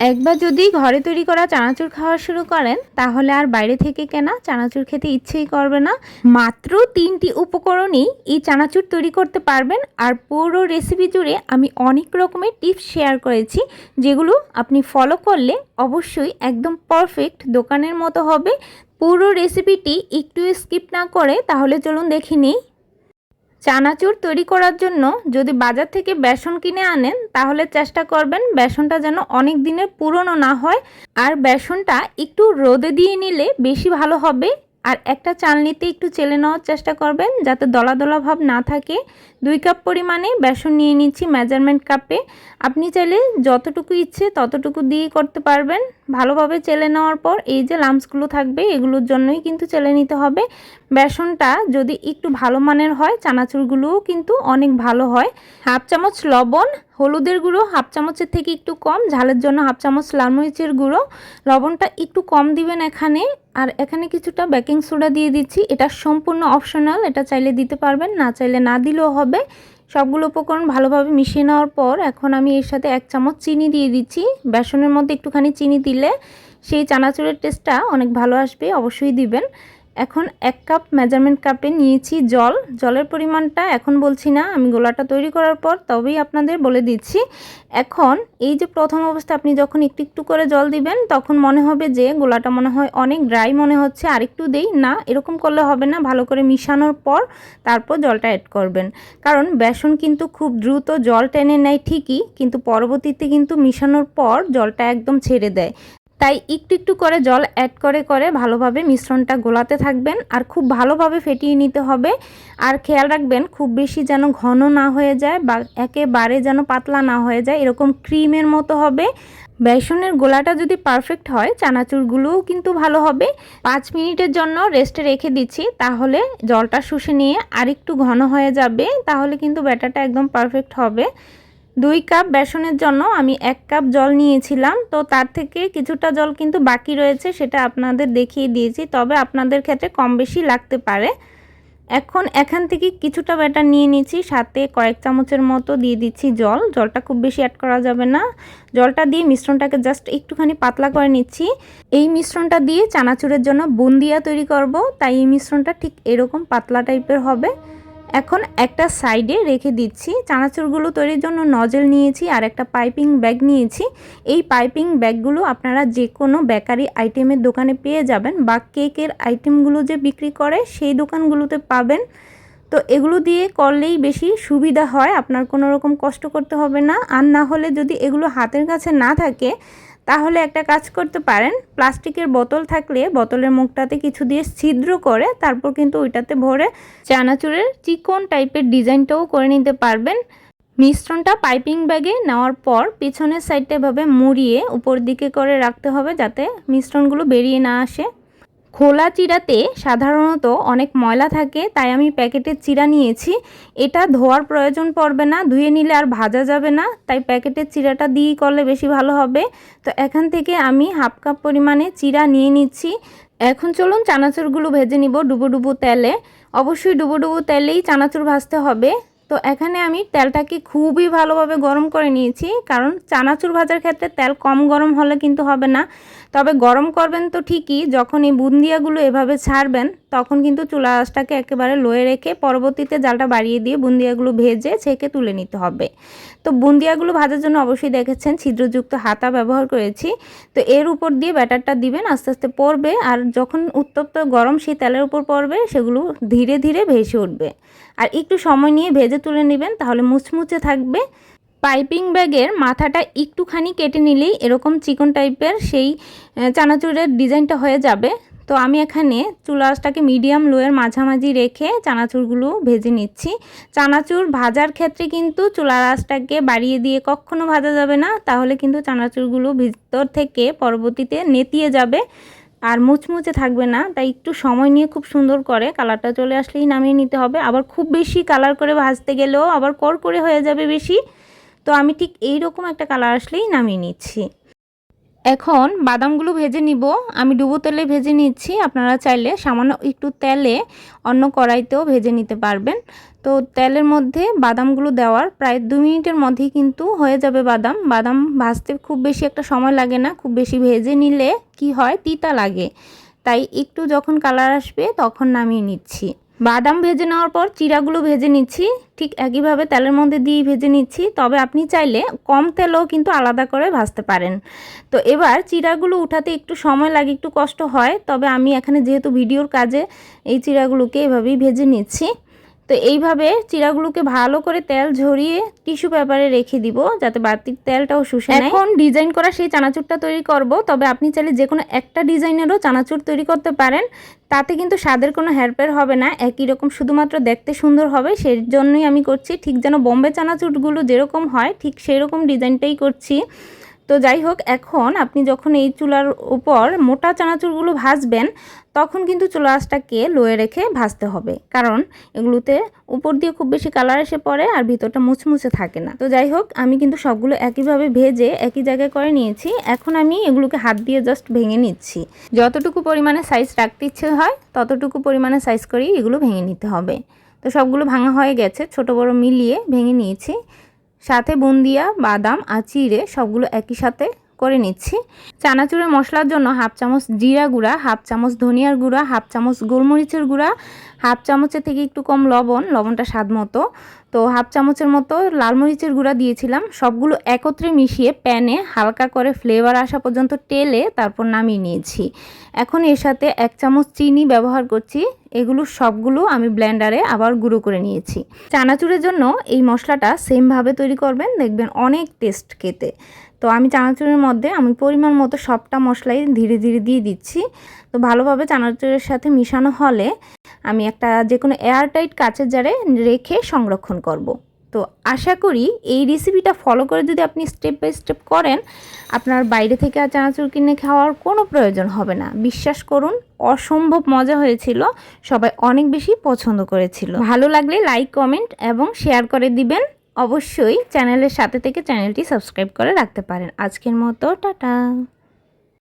একবার যদি ঘরে তৈরি করা চানাচুর খাওয়া শুরু করেন তাহলে আর বাইরে থেকে কেনা চানাচুর খেতে ইচ্ছেই করবে না। মাত্র 3টি উপকরণেই এই চানাচুর তৈরি করতে পারবেন। আর পুরো রেসিপি জুড়ে আমি অনেক রকমের টিপস শেয়ার করেছি, যেগুলো আপনি ফলো করলে অবশ্যই একদম পারফেক্ট দোকানের মতো হবে। পুরো রেসিপিটি একটু স্কিপ না করে তাহলে চলুন দেখে নিই। চানাচুর তৈরি করার জন্য যদি বাজার থেকে বেসন কিনে আনেন তাহলে চেষ্টা করবেন বেসনটা যেন অনেক দিনের পুরনো না হয়। আর বেসনটা একটু রোদে দিয়ে নিলে বেশি ভালো হবে। আর একটা চালনিতে একটু চেলে নেওয়ার চেষ্টা করবেন যাতে দলা দলা ভাব না থাকে। 2 কাপ পরিমাণে বেসন নিয়ে নিচ্ছি মেজারমেন্ট কাপে। আপনি চাইলে যতটুকু ইচ্ছে ততটুকু দিয়ে করতে পারবেন। ভালোভাবে চেলে নেওয়ার পর এই যে লাম্পসগুলো থাকবে এগুলোর জন্যই কিন্তু চেলে নিতে হবে। বেসনটা যদি একটু ভালো মানের হয় চানাচুরগুলোও কিন্তু অনেক ভালো হয়। হাফ চামচ লবণ, হলুদের গুঁড়ো হাফ চামচের থেকে একটু কম, ঝালের জন্য হাফ চামচ লাল মরিচের গুঁড়ো, লবণটা একটু কম দিবেন এখানে। আর এখানে কিছুটা বেকিং সোডা দিয়ে দিচ্ছি, এটা সম্পূর্ণ অপশনাল, এটা চাইলে দিতে পারবেন, না চাইলে না দিলেও হবে। সবগুলো উপকরণ ভালোভাবে মিশিয়ে নেওয়ার পর এখন আমি এর সাথে 1 চামচ চিনি দিয়ে দিচ্ছি। বেসনের মধ্যে একটুখানি চিনি দিলে সেই চানাচুরের টেস্টটা অনেক ভালো আসবে, অবশ্যই দিবেন। এখন 1 কাপ মেজারমেন্ট কাপে নিয়েছি জল। জলের পরিমাণটা এখন বলছি না, আমি গোলাটা তৈরি করার পর তবেই আপনাদের বলে দিচ্ছি। এখন এই যে প্রথম অবস্থা আপনি যখন একটু একটু করে জল দিবেন তখন মনে হবে যে গোলাটা মনে হয় অনেক ড্রাই মনে হচ্ছে, আর একটু দেই না, এরকম করলে হবে না। ভালো করে মিশানোর পর তারপর জলটা অ্যাড করবেন, কারণ বেসন কিন্তু খুব দ্রুত জল টেনে নেয় ঠিকই, কিন্তু পরবর্তীতে কিন্তু মিশানোর পর জলটা একদম ছেড়ে দেয়। তাই একটু একটু করে জল অ্যাড করে করে ভালোভাবে মিশ্রণটা গোলাতে থাকবেন আর খুব ভালোভাবে ফেটিয়ে নিতে হবে। আর খেয়াল রাখবেন খুব বেশি যেন ঘন না হয়ে যায় বা একেবারে যেন পাতলা না হয়ে যায়, এরকম ক্রিমের মতো হবে। বেসনের গোলাটা যদি পারফেক্ট হয় চানাচুরগুলোও কিন্তু ভালো হবে। 5 মিনিটের জন্য রেস্টে রেখে দিচ্ছি, তাহলে জলটা শুষে নিয়ে আরেকটু ঘন হয়ে যাবে, তাহলে কিন্তু ব্যাটারটা একদম পারফেক্ট হবে। 2 কাপ বেসনের জন্য আমি 1 কাপ জল নিয়েছিলাম, তো তার থেকে কিছুটা জল কিন্তু বাকি রয়েছে, সেটা আপনাদের দেখিয়ে দিয়েছি, তবে আপনাদের ক্ষেত্রে কম বেশি লাগতে পারে। এখন এখান থেকে কিছুটা ব্যাটার নিয়ে নিচ্ছি, সাথে কয়েক চামচের মতো দিয়ে দিচ্ছি জল। জলটা খুব বেশি অ্যাড করা যাবে না। জলটা দিয়ে মিশ্রণটাকে জাস্ট একটুখানি পাতলা করে নিচ্ছি। এই মিশ্রণটা দিয়ে চানাচুরের জন্য বুন্দিয়া তৈরি করব, তাই এই মিশ্রণটা ঠিক এরকম পাতলা টাইপের হবে। এখন একটা সাইডে রেখে দিচ্ছি। চানাচুরগুলো তৈরির জন্য নজেল নিয়েছি আর একটা পাইপিং ব্যাগ নিয়েছি। এই পাইপিং ব্যাগগুলো আপনারা যে কোনো বেকারি আইটেমের দোকানে পেয়ে যাবেন, বা কেকের আইটেমগুলো যে বিক্রি করে সেই দোকানগুলোতে পাবেন। তো এগুলো দিয়ে করলেই বেশি সুবিধা হয়, আপনার কোনো রকম কষ্ট করতে হবে না। আর না হলে যদি এগুলো হাতের কাছে না থাকে তাহলে একটা কাজ করতে পারেন, প্লাস্টিকের বোতল থাকলে বোতলের মুখটাতে কিছু দিয়ে ছিদ্র করে তারপর কিন্তু ওইটাতে ভরে চানাচুরের চিকন টাইপের ডিজাইনটাও করে নিতে পারবেন। মিশ্রণটা পাইপিং ব্যাগে নেওয়ার পর পিছনের সাইডটা এভাবে মুড়িয়ে উপর দিকে করে রাখতে হবে যাতে মিশ্রণগুলো বেরিয়ে না আসে। খোলা চিড়াতে সাধারণত অনেক ময়লা থাকে, তাই আমি প্যাকেটের চিড়া নিয়েছি। এটা ধোয়ার প্রয়োজন পড়বে না, ধুয়ে নিলে আর ভাজা যাবে না, তাই প্যাকেটের চিড়াটা দিয়েই করলে বেশি ভালো হবে। তো এখান থেকে আমি হাফ কাপ পরিমাণে চিড়া নিয়ে নিচ্ছি। এখন চলুন চানাচুরগুলো ভেজে নিব ডুবো ডুবো তেলে। অবশ্যই ডুবো ডুবো তেলেই চানাচুর ভাজতে হবে। তো এখানে আমি তেলটাকে খুবই ভালোভাবে গরম করে নিয়েছি, কারণ চানাচুর ভাজার ক্ষেত্রে তেল কম গরম হলে কিন্তু হবে না। তবে গরম করবেন তো ঠিকই, যখন এই বুন্দিয়াগুলো এভাবে ছাড়বেন তখন কিন্তু চুলা আঁচটাকে একেবারে লোয়ে রেখে পরবর্তীতে জালটা বাড়িয়ে দিয়ে বুন্দিয়াগুলো ভেজে ছেঁকে তুলে নিতে হবে। তো বুন্দিয়াগুলো ভাজার জন্য অবশ্যই দেখেছেন ছিদ্রযুক্ত হাতা ব্যবহার করেছি। তো এর উপর দিয়ে ব্যাটারটা দিবেন, আস্তে আস্তে পড়বে, আর যখন উত্তপ্ত গরম সেই তেলের উপর পড়বে সেগুলো ধীরে ধীরে ভেসে উঠবে। আর একটু সময় নিয়ে ভেজে তুলে নেবেন, তাহলে মুচমুচে থাকবে। পাইপিং ব্যাগের মাথাটা একটুখানি কেটে নিলেই এরকম চিকন টাইপের সেই চানাচুরের ডিজাইনটা হয়ে যাবে। তো আমি এখানে চুলা আঁচটাকে মিডিয়াম লোয়ের মাঝামাঝি রেখে চানাচুরগুলো ভেজে নিচ্ছি। চানাচুর ভাজার ক্ষেত্রে কিন্তু চুলার আঁচটাকে বাড়িয়ে দিয়ে কখনো ভাজা যাবে না, তাহলে কিন্তু চানাচুরগুলো ভিতর থেকে পরবর্তীতে নেতিয়ে যাবে আর মুচমুচে থাকবে না। তাই একটু সময় নিয়ে খুব সুন্দর করে কালারটা চলে আসলেই নামিয়ে নিতে হবে। আবার খুব বেশি কালার করে ভাজতে গেলেও আবার কড়কড়ে হয়ে যাবে বেশি। তো আমি ঠিক এই রকম একটা কালার আসলেই নামিয়ে নিচ্ছি। এখন বাদামগুলো ভেজে নিব। আমি ডুবো তেলে ভেজে নিচ্ছি, আপনারা চাইলে সামান্য একটু তেলে অন্য কড়াইতেও ভেজে নিতে পারবেন। তো তেলের মধ্যে বাদামগুলো দেওয়ার প্রায় 2 মিনিটের মধ্যেই কিন্তু হয়ে যাবে বাদাম ভাজতে খুব বেশি একটা সময় লাগে না, খুব বেশি ভেজে নিলে কি হয় তিতা লাগে, তাই একটু যখন কালার আসবে তখন নামিয়ে নিচ্ছি। বাদাম ভেজে নেওয়ার পর চিড়াগুলো ভেজে নিচ্ছি, ঠিক একইভাবে তেলের মধ্যে দিয়ে ভেজে নিচ্ছি। তবে আপনি চাইলে কম তেলেও কিন্তু আলাদা করে ভাজতে পারেন। তো এবার চিড়াগুলো উঠাতে একটু সময় লাগে, একটু কষ্ট হয়, তবে আমি এখানে যেহেতু ভিডিওর কাজে এই চিড়াগুলোকে এভাবেই ভেজে নিচ্ছি। তো এইভাবে চিড়াগুলোকে ভালো করে তেল ঝরিয়ে টিস্যু পেপারে রেখে দিব যাতে বাড়তির তেলটাও শুষে নেয়। এখন ডিজাইন করা সেই চানাচুরটা তৈরি করব। তবে আপনি চাইলে যে কোনো একটা ডিজাইনেরও চানাচুর তৈরি করতে পারেন, তাতে কিন্তু স্বাদের কোনো হেরফের হবে না, একই রকম শুধুমাত্র দেখতে সুন্দর হবে। সেই জন্যই আমি করছি, ঠিক যেন বোম্বে চানাচুরগুলো যেরকম হয় ঠিক সেই রকম ডিজাইনটাই করছি। তো যাই হোক, এখন আপনি যখন এই চুলার উপর মোটা চানাচুরগুলো ভাজবেন তখন কিন্তু চুলা আঁচটাকে লোয়ে রেখে ভাজতে হবে, কারণ এগুলোতে উপর দিয়ে খুব বেশি কালার এসে পড়ে আর ভিতরটা মুচমুচে থাকে না। তো যাই হোক, আমি কিন্তু সবগুলো একইভাবে ভেজে একই জায়গায় করে নিয়েছি। এখন আমি এগুলোকে হাত দিয়ে জাস্ট ভেঙে নিচ্ছি। যতটুকু পরিমাণে সাইজ রাখতে ইচ্ছে হয় ততটুকু পরিমাণে সাইজ করেই এগুলো ভেঙে নিতে হবে। তো সবগুলো ভাঙা হয়ে গেছে, ছোট বড় মিলিয়ে ভেঙে নিয়েছি। সাথে বুন্দিয়া, বাদাম আর চিড়ে সবগুলো একই সাথে করে নিচ্ছি। চানাচুরের মশলার জন্য 1/2 চামচ জিরা গুঁড়া, 1/2 চামচ ধনিয়ার গুঁড়া, 1/2 চামচ গোলমরিচের গুঁড়া, 1/2 চামচের থেকে একটু কম লবণটা স্বাদ মতো, তো 1/2 চামচের মতো লাল মরিচের গুঁড়া দিয়েছিলাম। সবগুলো একত্রে মিশিয়ে প্যানে হালকা করে ফ্লেভার আসা পর্যন্ত টেলে তারপর নামিয়ে নিয়েছি। এখন এর সাথে 1 চামচ চিনি ব্যবহার করছি। এগুলো সবগুলো আমি ব্লেন্ডারে আবার গুঁড়ো করে নিয়েছি। চানাচুরের জন্য এই মশলাটা সেমভাবে তৈরি করবেন, দেখবেন অনেক টেস্ট খেতে। তো আমি চানাচুরের মধ্যে আমি পরিমাণ মতো সবটা মশলাই ধীরে ধীরে দিয়ে দিচ্ছি। তো ভালোভাবে চানাচুরের সাথে মিশানো হলে আমি একটা যে কোনো এয়ারটাইট কাচের জারে রেখে সংরক্ষণ করব। তো আশা করি এই রেসিপিটা ফলো করে যদি আপনি স্টেপ বাই স্টেপ করেন, আপনার বাইরে থেকে আর চানাচুর কিনে খাওয়ার কোনো প্রয়োজন হবে না। বিশ্বাস করুন, অসম্ভব মজা হয়েছিল, সবাই অনেক বেশি পছন্দ করেছিল। ভালো লাগলে লাইক, কমেন্ট এবং শেয়ার করে দিবেন। অবশ্যই চ্যানেলের সাথে থেকে চ্যানেলটি সাবস্ক্রাইব করে রাখতে পারেন। আজকের মতো টাটা।